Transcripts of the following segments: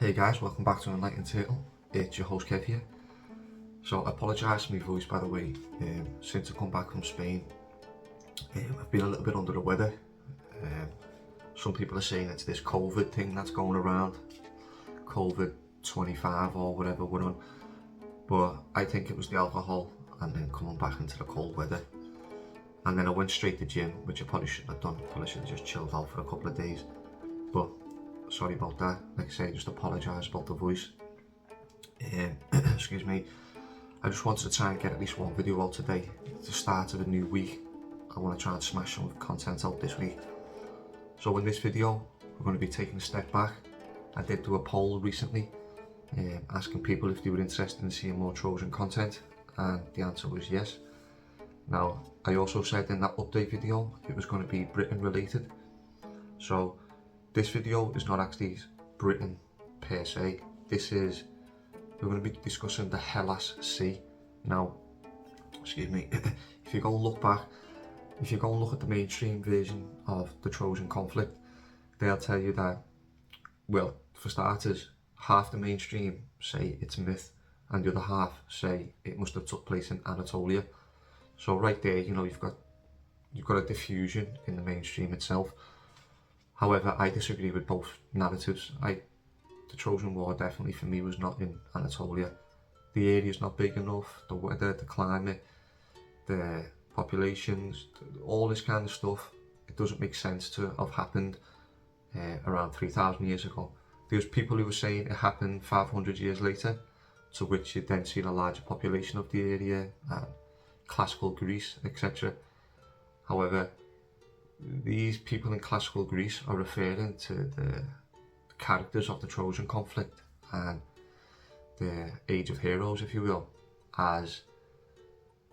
Hey guys, welcome back to Enlightened Turtle. It's your host Kev here. So I apologise for my voice, by the way. Since I come back from Spain, I've been a little bit under the weather. Some people are saying it's this COVID thing that's going around, COVID 25 or whatever we're on. But I think it was the alcohol and then coming back into the cold weather. And then I went straight to the gym, which I probably shouldn't have done. Probably should have just chilled out for a couple of days. But sorry about that. Like I say, just apologise about the voice. Excuse me. I just wanted to try and get at least one video out today. It's the start of a new week. I want to try and smash some content out this week. So in this video, we're going to be taking a step back. I did do a poll recently, asking people if they were interested in seeing more Trojan content, and the answer was yes. Now, I also said in that update video it was going to be Britain related. So this video is not actually Britain per se. We're going to be discussing the Hellas Sea. Now, excuse me, if you go and look at the mainstream version of the Trojan conflict, they'll tell you that, well, for starters, half the mainstream say it's myth, and the other half say it must have took place in Anatolia. So right there, you know, you've got a diffusion in the mainstream itself. However, I disagree with both narratives. The Trojan War definitely for me was not in Anatolia. The area's not big enough, the weather, the climate, the populations, all this kind of stuff, it doesn't make sense to have happened around 3,000 years ago. There's people who were saying it happened 500 years later, to which you'd then seen a larger population of the area, and classical Greece, etc. However, these people in classical Greece are referring to the characters of the Trojan conflict and the Age of Heroes, if you will, as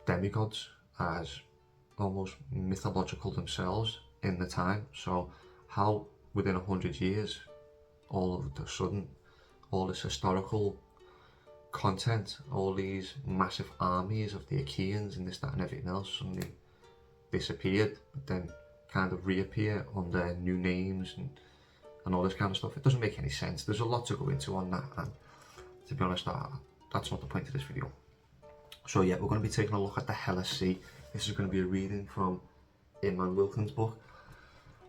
demigods, as almost mythological themselves in the time. So how within 100 years, all of a sudden, all this historical content, all these massive armies of the Achaeans and this, that and everything else suddenly disappeared, but then kind of reappear under new names and all this kind of stuff. It doesn't make any sense. There's a lot to go into on that, and to be honest, that's not the point of this video. So yeah, we're going to be taking a look at the Hellas Sea. This is going to be a reading from Imran Wilkins' book,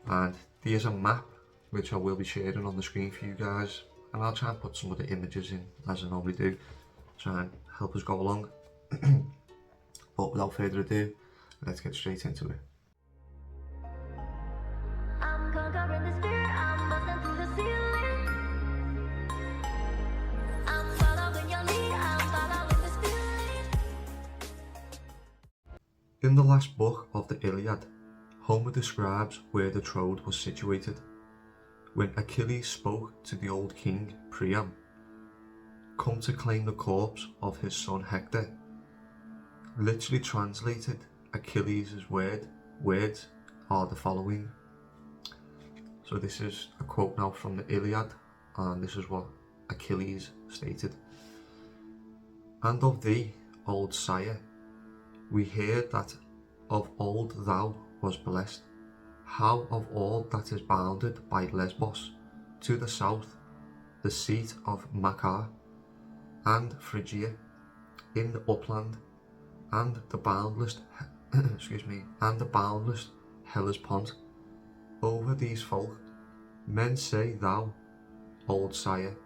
and there's a map which I will be sharing on the screen for you guys, and I'll try and put some of the images in as I normally do, try and help us go along. But without further ado, let's get straight into it. In the last book of the Iliad, Homer describes where the Troad was situated. When Achilles spoke to the old king Priam, come to claim the corpse of his son Hector. Literally translated, Achilles' words are the following. So this is a quote now from the Iliad, and this is what Achilles stated. And of thee, old sire, we hear that of old thou was blessed, how of all that is bounded by Lesbos to the south, the seat of Macar, and Phrygia, in the upland, and the boundless Hellespont. Over these folk, men say thou, old sire,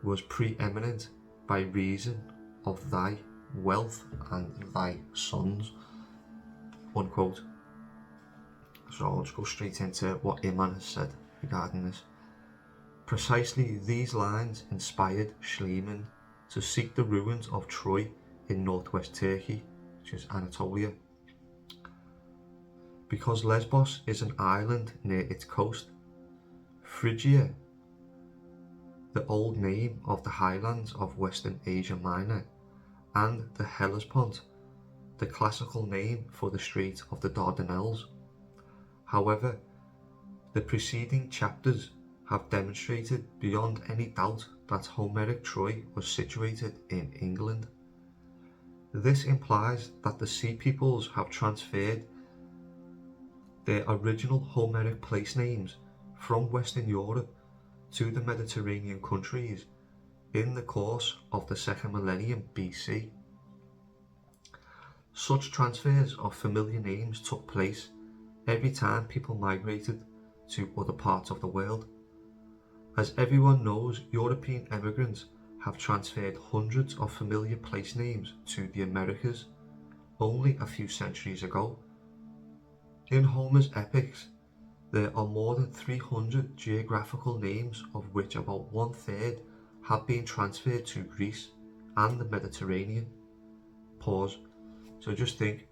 was preeminent by reason of thy wealth and thy sons, unquote. So I'll just go straight into what Imran has said regarding this. Precisely these lines inspired Schliemann to seek the ruins of Troy in northwest Turkey, which is Anatolia. Because Lesbos is an island near its coast, Phrygia, the old name of the highlands of Western Asia Minor, and the Hellespont, the classical name for the Strait of the Dardanelles. However, the preceding chapters have demonstrated beyond any doubt that Homeric Troy was situated in England. This implies that the Sea Peoples have transferred their original Homeric place names from Western Europe to the Mediterranean countries in the course of the 2nd millennium BC. Such transfers of familiar names took place every time people migrated to other parts of the world. As everyone knows, European immigrants have transferred hundreds of familiar place names to the Americas only a few centuries ago. In Homer's epics, there are more than 300 geographical names, of which about 1/3 have been transferred to Greece and the Mediterranean. Pause. So just think,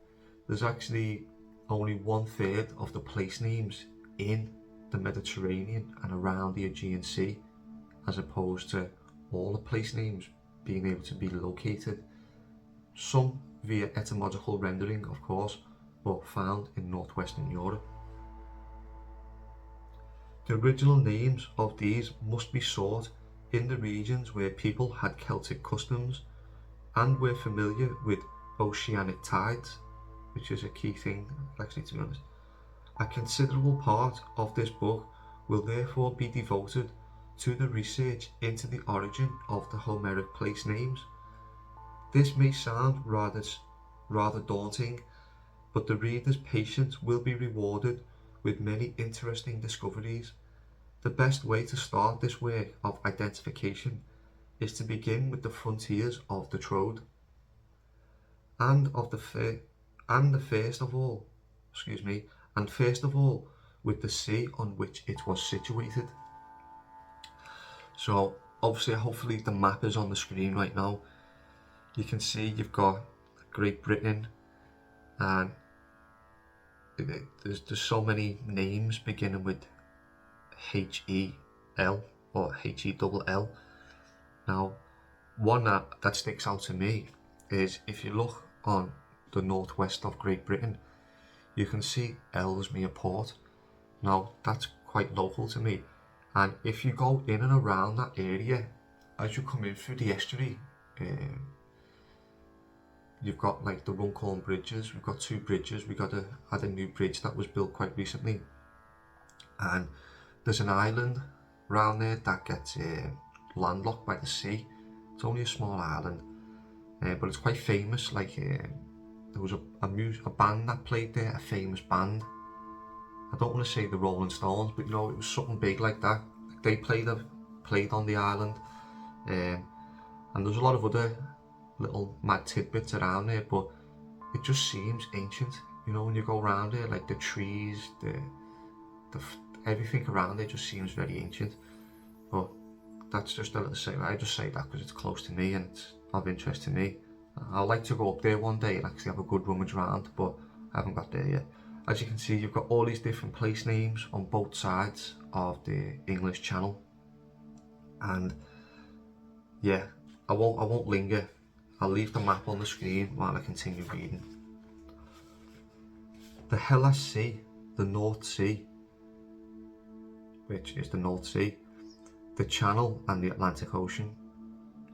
there's actually only 1/3 of the place names in the Mediterranean and around the Aegean Sea, as opposed to all the place names being able to be located, some via etymological rendering of course, but found in northwestern Europe. The original names of these must be sought in the regions where people had Celtic customs and were familiar with oceanic tides, which is a key thing actually, to be honest. A considerable part of this book will therefore be devoted to the research into the origin of the Homeric place names. This may sound rather daunting, but the reader's patience will be rewarded with many interesting discoveries. The best way to start this work of identification is to begin with the frontiers of the Troad, and first of all with the sea on which it was situated. So obviously, hopefully the map is on the screen right now. You can see you've got Great Britain, and there's so many names beginning with H-E-L or H-E-double-L. Now, one that sticks out to me is if you look on the northwest of Great Britain, you can see Ellesmere Port. Now, that's quite local to me, and if you go in and around that area, as you come in through the estuary, you've got like the Runcorn bridges. We've got 2 bridges. We had a new bridge that was built quite recently, and there's an island around there that gets landlocked by the sea. It's only a small island, but it's quite famous. Like there was a band that played there, a famous band. I don't want to say the Rolling Stones, but you know, it was something big like that. They played on the island, and there's a lot of other little mad tidbits around there, but it just seems ancient, you know, when you go around there. Like the trees, the everything around there just seems very ancient. But that's just a little say. I just say that because it's close to me and it's of interest to me. I'd like to go up there one day and actually have a good rummage around, but I haven't got there yet. As you can see, you've got all these different place names on both sides of the English Channel, and yeah, I won't linger. I'll leave the map on the screen while I continue reading. The Hellas Sea, the North Sea, which is the North Sea, the Channel and the Atlantic Ocean.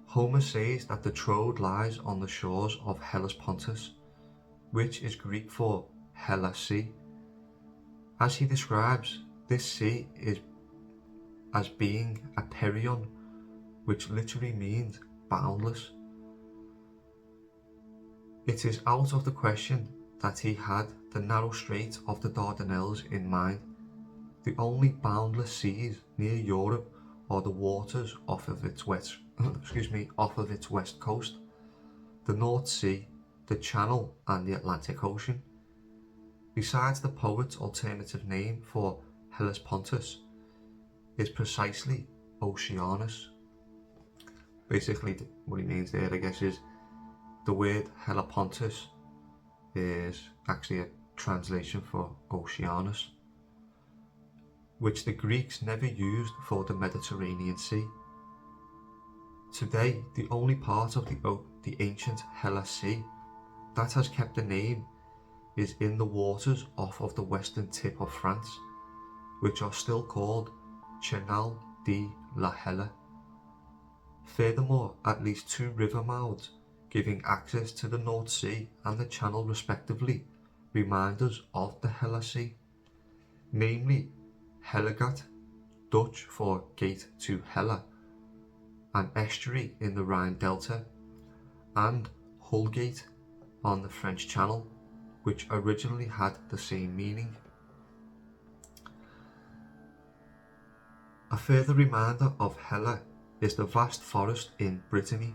Homer says that the Troad lies on the shores of Hellespontus, which is Greek for Hellas Sea. As he describes this sea as being a perion, which literally means boundless. It is out of the question that he had the narrow strait of the Dardanelles in mind. The only boundless seas near Europe are the waters off of its west coast, the North Sea, the Channel and the Atlantic Ocean. Besides, the poet's alternative name for Hellespontus is precisely Oceanus. Basically, what he means there, I guess, is the word Hellespontus is actually a translation for Oceanus, which the Greeks never used for the Mediterranean Sea. Today, the only part of the ancient Hellas Sea that has kept the name is in the waters off of the western tip of France, which are still called Canal de la Helle. Furthermore, at least 2 river mouths giving access to the North Sea and the Channel respectively remind us of the Hellas Sea, namely Hellegat Dutch for gate to Helle, an estuary in the Rhine Delta, and Hulgate on the French Channel, which originally had the same meaning. A further reminder of Helle is the vast forest in Brittany.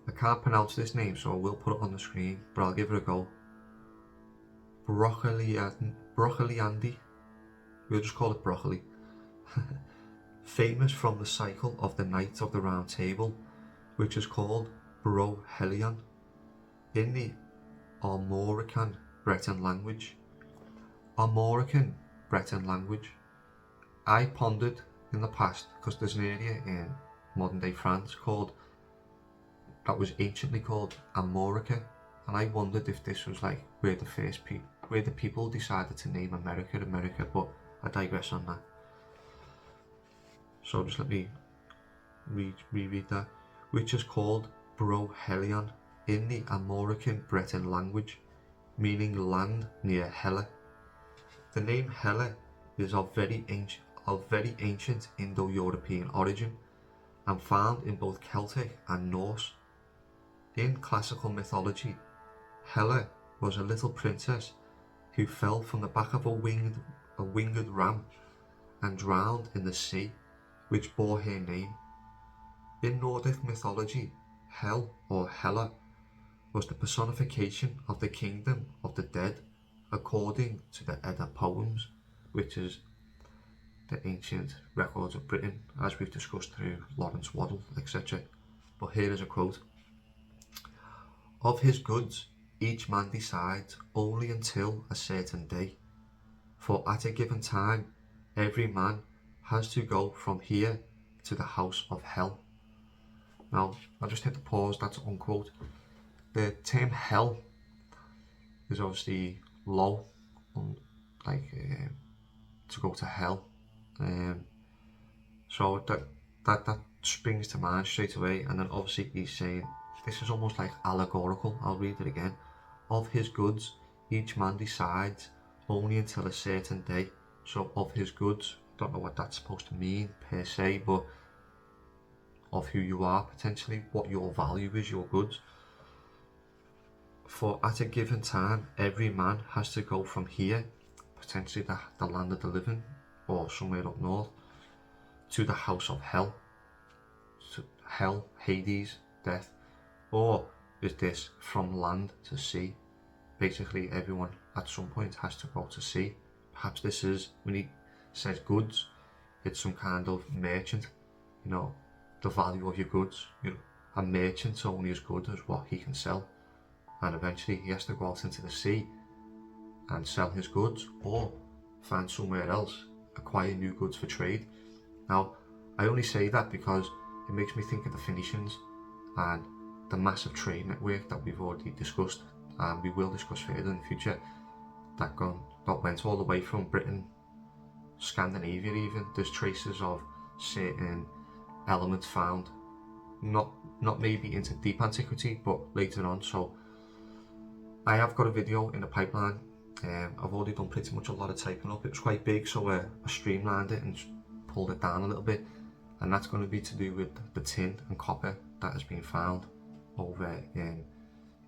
I can't pronounce this name, so I will put it on the screen, but I'll give it a go. Broccoliandi, we'll just call it broccoli. Famous from the cycle of the Knights of the Round Table, which is called Brohelion in the Armorican Breton language. Armorican Breton language. I pondered in the past, because there's an area in modern day France that was anciently called Armorica, and I wondered if this was like where the people decided to name America, but I digress on that. So just let me reread that, which is called Brohelion in the Armorican Breton language, meaning land near Helle. The name Helle is of very ancient Indo-European origin and found in both Celtic and Norse. In classical mythology, Helle was a little princess who fell from the back of a winged ram and drowned in the sea, which bore her name. In Nordic mythology, Hel or Hela was the personification of the kingdom of the dead, according to the Edda poems, which is the ancient records of Britain, as we've discussed through Lawrence Waddell, etc. But here is a quote. Of his goods, each man decides only until a certain day, for at a given time, every man has to go from here to the house of hell. Now, I'll just hit the pause, that's unquote. The term hell is obviously low, to go to hell. So that springs to mind straight away, and then obviously he's saying, this is almost like allegorical, I'll read it again. Of his goods, each man decides only until a certain day. So of his goods, don't know what that's supposed to mean per se, but of who you are potentially, what your value is, your goods. For at a given time, every man has to go from here, potentially the land of the living, or somewhere up north, to the house of hell. So hell, Hades, death. Or is this from land to sea? Basically everyone at some point has to go to sea. Perhaps this is, when he says goods, it's some kind of merchant, the value of your goods. A merchant's only as good as what he can sell, and eventually he has to go out into the sea and sell his goods, or find somewhere else, acquire new goods for trade. Now, I only say that because it makes me think of the Phoenicians and the massive trade network that we've already discussed, and we will discuss further in the future, that went all the way from Britain, Scandinavia even. There's traces of certain elements found, not maybe into deep antiquity, but later on. So I have got a video in the pipeline. I've already done pretty much a lot of typing up. It was quite big, so I streamlined it and pulled it down a little bit, and that's going to be to do with the tin and copper that has been found over in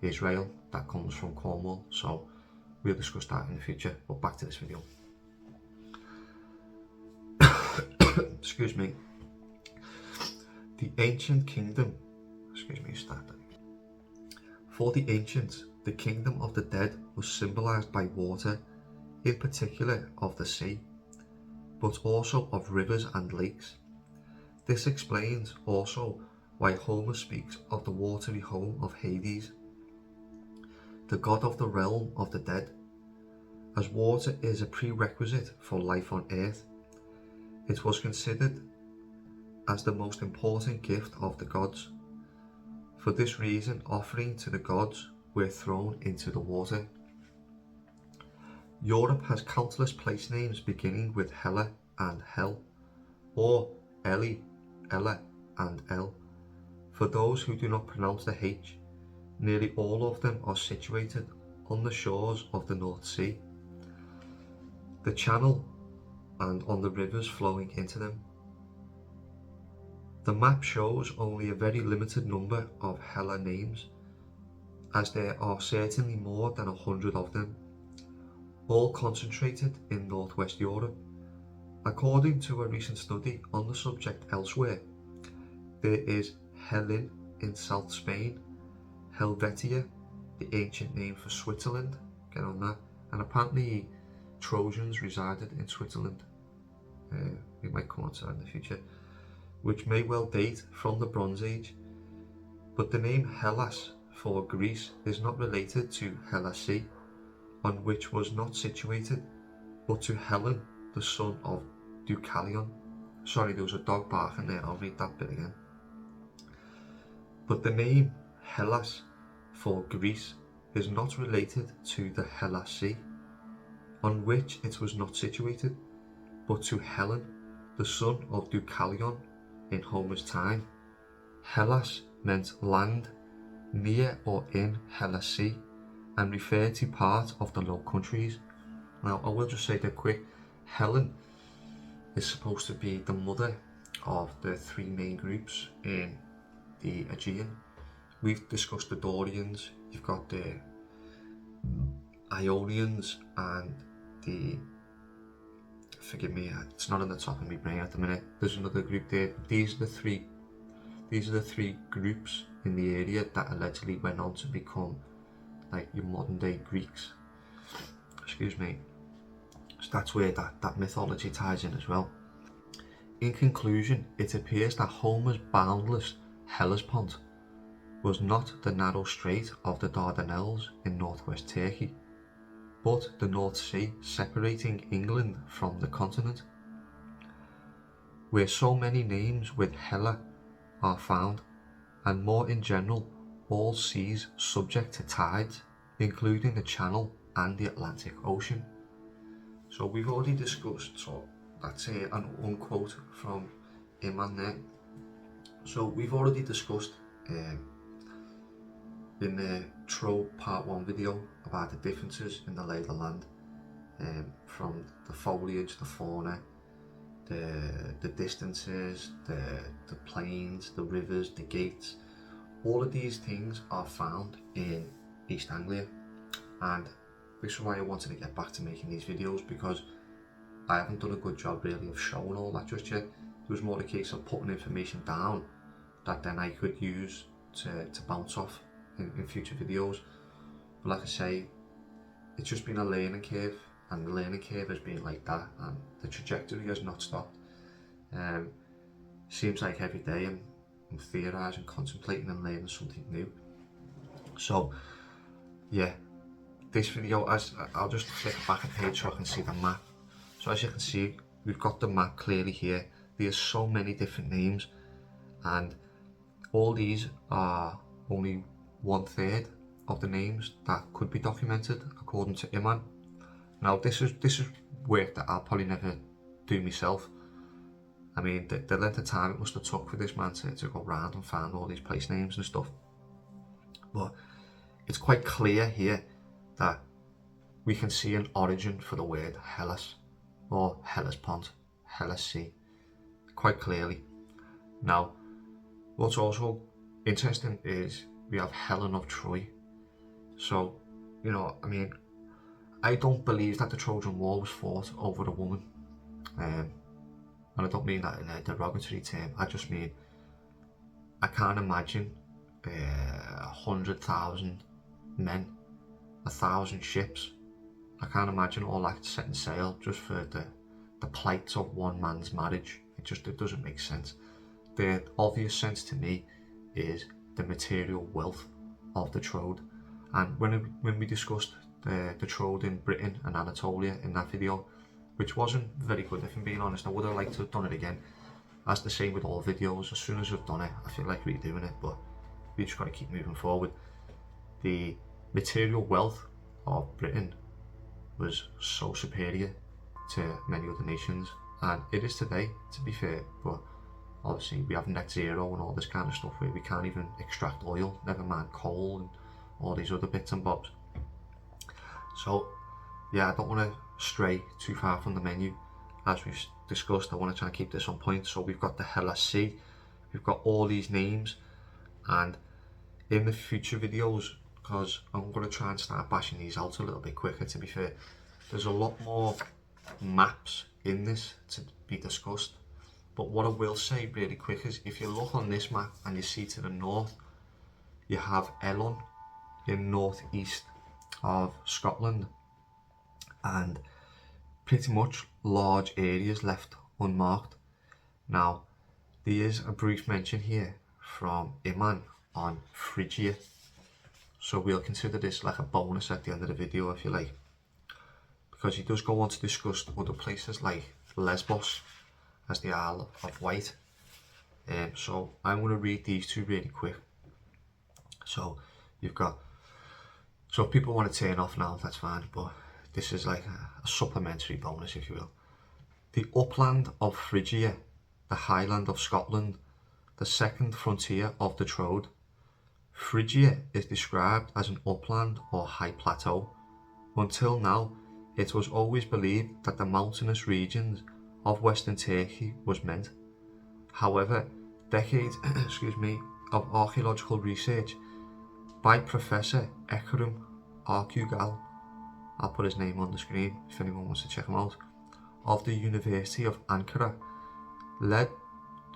Israel, that comes from Cornwall. So we'll discuss that in the future, but back to this video. Excuse me. The ancient kingdom, For the ancients, the kingdom of the dead was symbolized by water, in particular of the sea, but also of rivers and lakes. This explains also why Homer speaks of the watery home of Hades, the god of the realm of the dead, as water is a prerequisite for life on earth. It was considered as the most important gift of the gods. For this reason, offerings to the gods were thrown into the water. Europe has countless place names beginning with Helle and Hel, or Eli, Ella, and El. For those who do not pronounce the H, nearly all of them are situated on the shores of the North Sea. The Channel and on the rivers flowing into them. The map shows only a very limited number of Hella names, as there are certainly more than 100 of them, all concentrated in northwest Europe. According to a recent study on the subject elsewhere, there is Helen in South Spain, Helvetia, the ancient name for Switzerland, get on that, and apparently Trojans resided in Switzerland. We might come on to that in the future, which may well date from the Bronze Age. But the name Hellas for Greece is not related to Hellasea, on which was not situated, but to Helen, the son of Deucalion. Sorry, there was a dog barking there, I'll read that bit again. But the name Hellas for Greece is not related to the Hellasea, on which it was not situated, but to Helen, the son of Deucalion in Homer's time. Hellas meant land, near or in Hellasea, and referred to part of the Low Countries. Now, I will just say that quick, Helen is supposed to be the mother of the three main groups in the Aegean. We've discussed the Dorians, you've got the Ionians, and the, forgive me, it's not on the top of my brain at the minute, there's another group there. These are the three groups in the area that allegedly went on to become like your modern day Greeks. Excuse me. So that's where that mythology ties in as well. In conclusion, it appears that Homer's boundless Hellespont was not the narrow strait of the Dardanelles in northwest Turkey, but the North Sea separating England from the continent, where so many names with Hella are found, and more in general, all seas subject to tides, including the Channel and the Atlantic Ocean. So we've already discussed, so that's an unquote from Iman there. So we've already discussed in the Tro part 1 video about the differences in the lay of the land, from the foliage, the fauna, the distances, the plains, the rivers, the gates. All of these things are found in East Anglia, and this is why I wanted to get back to making these videos, because I haven't done a good job really of showing all that just yet. It was more a case of putting information down that then I could use to bounce off in future videos. But like I say, it's just been a learning curve, and the learning curve has been like that, and the trajectory has not stopped. Seems like every day I'm theorising, contemplating and learning something new. So yeah, this video, I'll just flick back a page so I can see the map. So as you can see, we've got the map clearly here. There's so many different names, and all these are only 1/3 of the names that could be documented according to Iman. Now this is work that I'll probably never do myself. I mean, the length of time it must have took for this man to go round and find all these place names and stuff. But it's quite clear here that we can see an origin for the word Hellas, or Hellespont, Hellasea, quite clearly. Now, what's also interesting is we have Helen of Troy. So, you know, I mean, I don't believe that the Trojan War was fought over a woman. And I don't mean that in a derogatory term, I just mean, I can't imagine 100,000 men, 1,000 ships. I can't imagine all that setting sail just for the plight of one man's marriage. It doesn't make sense. The obvious sense to me is the material wealth of the Troad. And when we discussed the Troad in Britain and Anatolia in that video, which wasn't very good if I'm being honest, I would have liked to have done it again. As the same with all videos, as soon as I've done it, I feel like redoing it, but we just got to keep moving forward. The material wealth of Britain was so superior to many other nations, and it is today, to be fair, but obviously we have net zero and all this kind of stuff where we can't even extract oil, never mind coal and all these other bits and bobs. So yeah, I don't want to stray too far from the menu. as we've discussed, I want to try and keep this on point. So we've got the Hella Sea, we've got all these names, and in the future videos, because I'm going to try and start bashing these out a little bit quicker, to be fair, there's a lot more maps in this to be discussed. But what I will say really quick is, if you look on this map and you see to the north, you have Elon in northeast of Scotland, and pretty much large areas left unmarked. Now, there is a brief mention here from Iman on Phrygia, so we'll consider this like a bonus at the end of the video, if you like, because he does go on to discuss other places like Lesbos as the Isle of Wight. So I'm going to read these two really quick. So you've got, so if people want to turn off now, that's fine, but this is like a supplementary bonus, if you will. The upland of Phrygia, the highland of Scotland, the second frontier of the Troad. Phrygia is described as an upland or high plateau. Until now, it was always believed that the mountainous regions of Western Turkey was meant. However, decades of archaeological research by Professor Ekrem Arkugal, I'll put his name on the screen if anyone wants to check him out, of the University of Ankara, led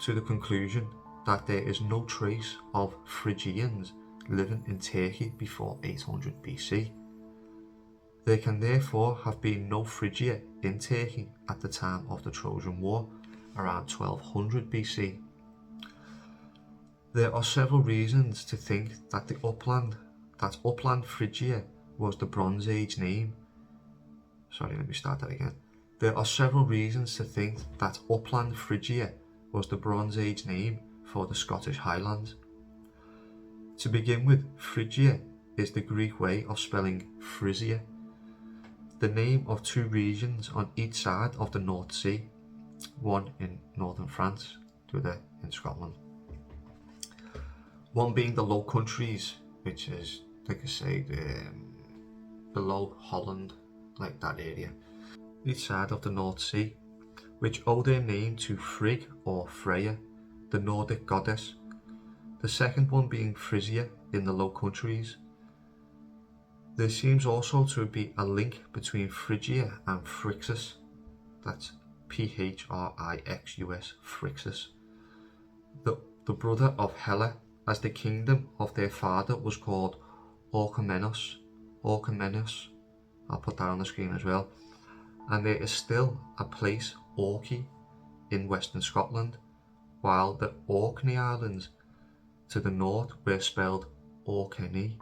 to the conclusion that there is no trace of Phrygians living in Turkey before 800 BC. There can therefore have been no Phrygia in Turkey at the time of the Trojan War, around 1200 BC. There are several reasons to think that upland Phrygia was the Bronze Age name. There are several reasons to think that upland Phrygia was the Bronze Age name for the Scottish Highlands. To begin with, Phrygia is the Greek way of spelling Frisia, the name of two regions on each side of the North Sea, one in northern France, the other in Scotland. One being the Low Countries, which is, like I say, below Holland, like that area, each side of the North Sea, which owe their name to Frigg or Freya, the Nordic goddess. The second one being Frisia in the Low Countries. There seems also to be a link between Phrygia and Phrixus, that's Phrixus, Phrixus, the brother of Hela, as the kingdom of their father was called Orchomenos, I'll put that on the screen as well, and there is still a place, Orkney, in western Scotland, while the Orkney Islands to the north were spelled Orkney.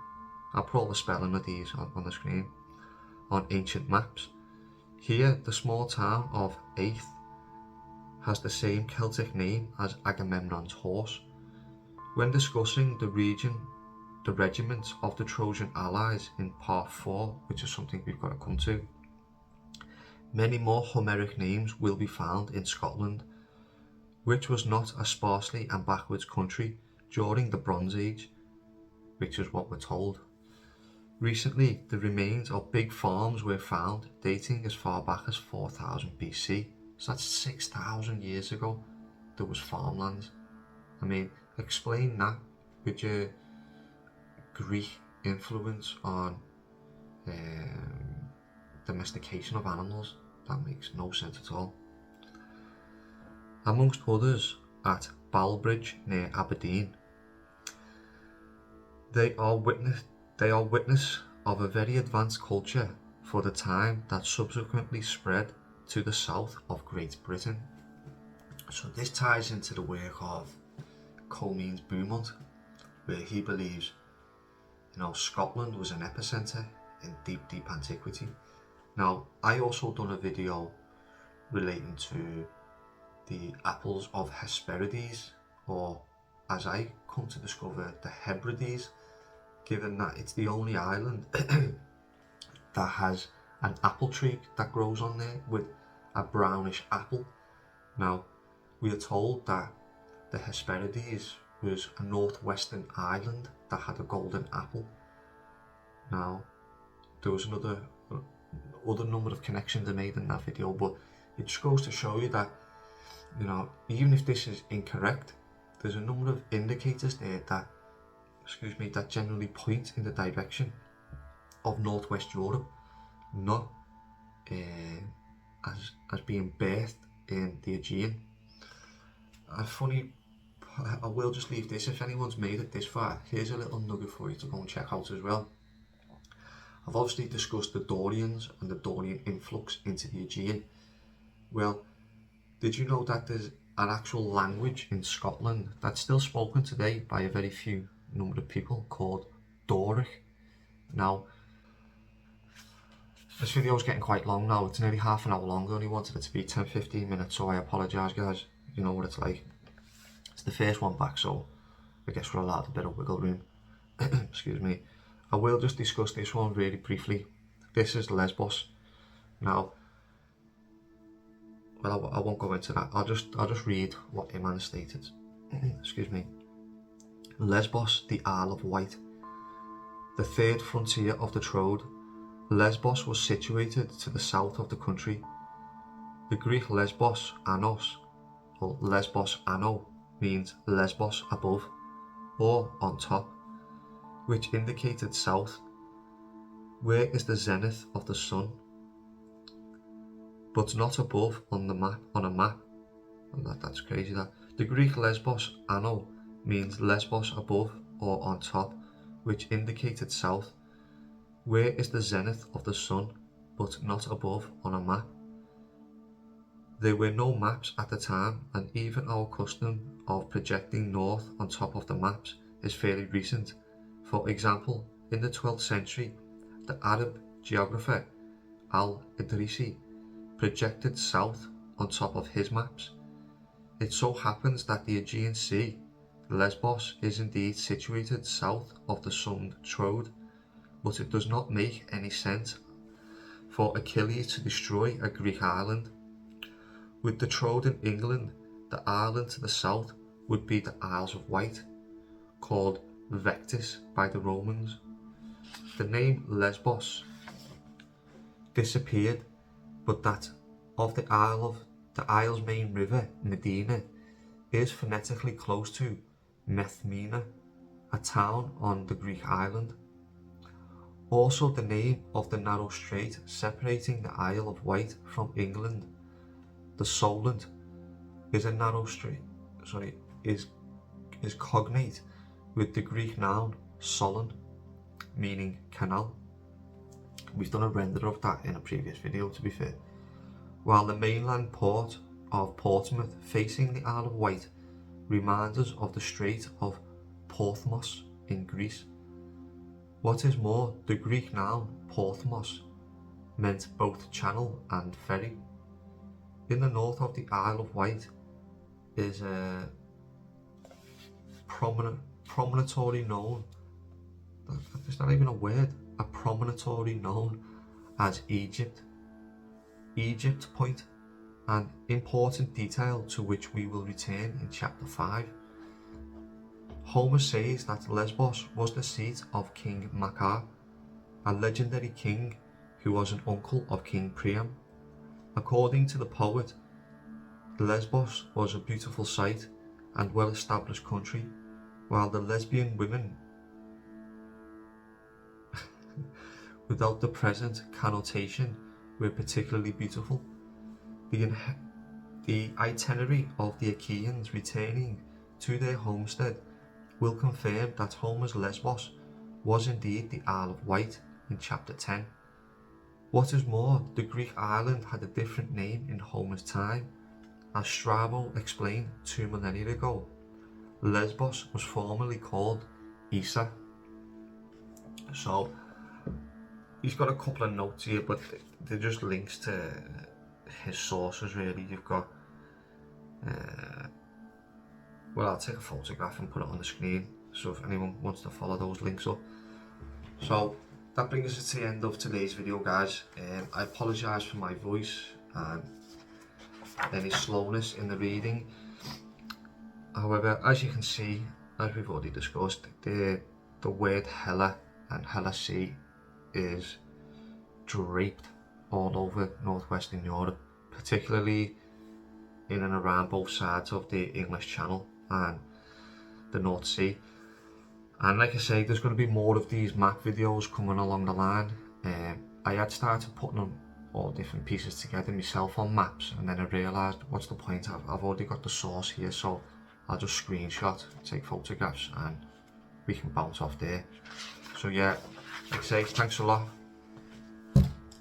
I'll put all the spelling of these on the screen on ancient maps. Here, the small town of Aeth has the same Celtic name as Agamemnon's horse. When discussing the regiments of the Trojan allies in part 4, which is something we've got to come to, many more Homeric names will be found in Scotland, which was not a sparsely and backwards country during the Bronze Age, which is what we're told. Recently, the remains of big farms were found dating as far back as 4000 BC, so that's 6,000 years ago there was farmlands. I mean, explain that with your Greek influence on domestication of animals. That makes no sense at all. Amongst others, at Balbridge near Aberdeen, they are witness of a very advanced culture for the time that subsequently spread to the south of Great Britain. So this ties into the work of Comines Beaumont, where he believes, Scotland was an epicenter in deep antiquity. Now, I also done a video relating to the apples of Hesperides, or as I come to discover, the Hebrides, given that it's the only island that has an apple tree that grows on there with a brownish apple. Now, we are told that the Hesperides was a northwestern island that had a golden apple. Now, there was other number of connections I made in that video, but it just goes to show you that, you know, even if this is incorrect, there's a number of indicators there that, that generally point in the direction of Northwest Europe, not as being birthed in the Aegean. And funny, I will just leave this, if anyone's made it this far, here's a little nugget for you to go and check out as well. I've obviously discussed the Dorians and the Dorian influx into the Aegean. Well, did you know that there's an actual language in Scotland that's still spoken today by a very few number of people called Doric? Now, this video is getting quite long now. It's nearly half an hour long. I only wanted it to be 10-15 minutes, so I apologise, guys. You know what it's like. It's the first one back, so I guess we're allowed a bit of wiggle room. Excuse me. I will just discuss this one really briefly. This is Lesbos. Now, well, I won't go into that. I'll just read what Iman stated. Excuse me. Lesbos, the Isle of Wight, the third frontier of the Troad. Lesbos was situated to the south of the country. The Greek Lesbos Anos, or Lesbos Ano, means Lesbos above, or on top, which indicated south. Where is the zenith of the sun? But not above on a map. That's crazy. That the Greek Lesbos Ano means Lesbos above or on top, which indicated south. Where is the zenith of the sun, but not above on a map? There were no maps at the time, and even our custom of projecting north on top of the maps is fairly recent. For example, in the 12th century, the Arab geographer Al-Idrisi projected south on top of his maps. It so happens that the Aegean Sea, Lesbos, is indeed situated south of the sun Troad, but it does not make any sense for Achilles to destroy a Greek island. With the Troad in England, the island to the south would be the Isles of Wight, called Vectis by the Romans. The name Lesbos disappeared, but that of the Isle's main river, Medina, is phonetically close to Methmina, a town on the Greek island. Also, the name of the narrow strait separating the Isle of Wight from England, the Solent, is a narrow strait. Is cognate with the Greek noun Solon, meaning canal. We've done a render of that in a previous video, to be fair. While the mainland port of Portsmouth, facing the Isle of Wight, reminds us of the Strait of Porthmos in Greece. What is more, the Greek noun Porthmos meant both channel and ferry. In the north of the Isle of Wight is a promontory known, it's not even a word, a promontory known as Egypt Point, an important detail to which we will return in chapter 5. Homer says that Lesbos was the seat of King Makar, a legendary king who was an uncle of King Priam. According to the poet, Lesbos was a beautiful sight and well-established country, while the lesbian women, without the present connotation, were particularly beautiful. The itinerary of the Achaeans returning to their homestead will confirm that Homer's Lesbos was indeed the Isle of Wight in chapter 10. What is more, the Greek island had a different name in Homer's time. As Strabo explained 2 millennia ago, Lesbos was formerly called Issa. So he's got a couple of notes here, but they're just links to his sources really. You've got, well, I'll take a photograph and put it on the screen, so if anyone wants to follow those links up. So that brings us to the end of today's video, guys. I apologise for my voice and any slowness in the reading. However, as you can see, as we've already discussed, the word Hella and Hella Sea is draped all over northwestern Europe, particularly in and around both sides of the English Channel and the North Sea. And like I say, there's going to be more of these map videos coming along the line. I had started putting them all different pieces together myself on maps, and then I realised, what's the point? I've already got the source here, so I'll just screenshot, take photographs, and we can bounce off there. So yeah, like I say, thanks a lot.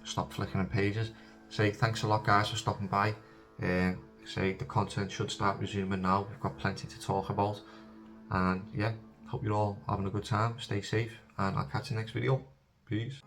Stop flickering pages. Say thanks a lot, guys, for stopping by. Say the content should start resuming now. We've got plenty to talk about, and yeah, hope you're all having a good time. Stay safe, and I'll catch you next video. Peace.